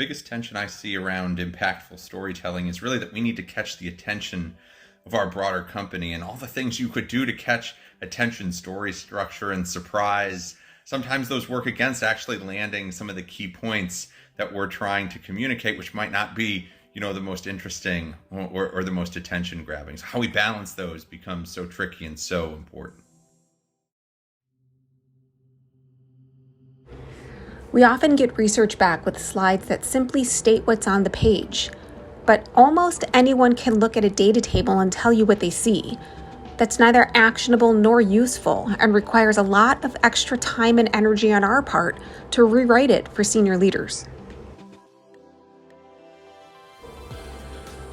biggest tension I see around impactful storytelling is really that we need to catch the attention of our broader company, and all the things you could do to catch attention, story structure, and surprise. Sometimes those work against actually landing some of the key points that we're trying to communicate, which might not be, the most interesting or the most attention grabbing. So how we balance those becomes so tricky and so important. We often get research back with slides that simply state what's on the page, but almost anyone can look at a data table and tell you what they see. That's neither actionable nor useful and requires a lot of extra time and energy on our part to rewrite it for senior leaders.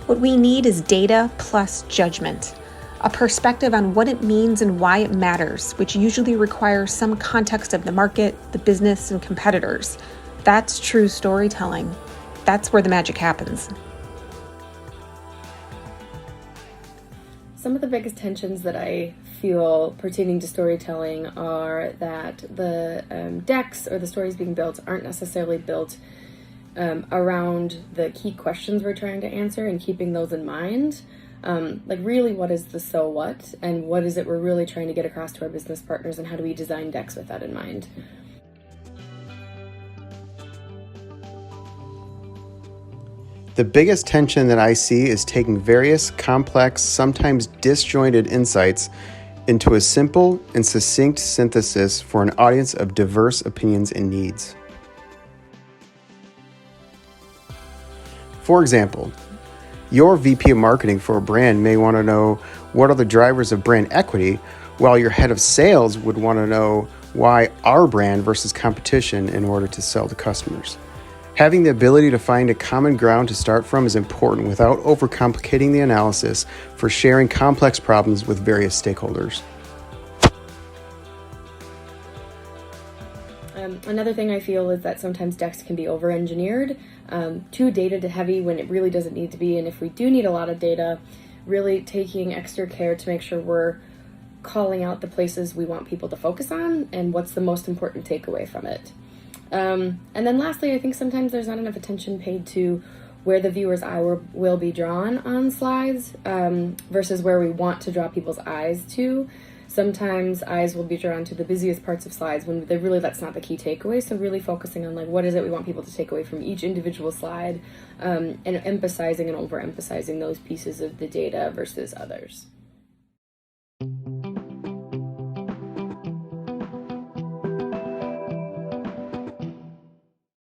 What we need is data plus judgment, a perspective on what it means and why it matters, which usually requires some context of the market, the business, and competitors. That's true storytelling. That's where the magic happens. Some of the biggest tensions that I feel pertaining to storytelling are that the decks or the stories being built aren't necessarily built around the key questions we're trying to answer and keeping those in mind. Like really, what is the so what, and what is it we're really trying to get across to our business partners, and how do we design decks with that in mind? The biggest tension that I see is taking various complex, sometimes disjointed insights into a simple and succinct synthesis for an audience of diverse opinions and needs. For example, your VP of marketing for a brand may want to know what are the drivers of brand equity, while your head of sales would want to know why our brand versus competition in order to sell to customers. Having the ability to find a common ground to start from is important without overcomplicating the analysis for sharing complex problems with various stakeholders. Another thing I feel is that sometimes decks can be over-engineered, too data-heavy when it really doesn't need to be. And if we do need a lot of data, really taking extra care to make sure we're calling out the places we want people to focus on and what's the most important takeaway from it. And then lastly, I think sometimes there's not enough attention paid to where the viewer's eye will be drawn on slides versus where we want to draw people's eyes to. Sometimes eyes will be drawn to the busiest parts of slides when that's not the key takeaway. So really focusing on what is it we want people to take away from each individual slide, and emphasizing and overemphasizing those pieces of the data versus others.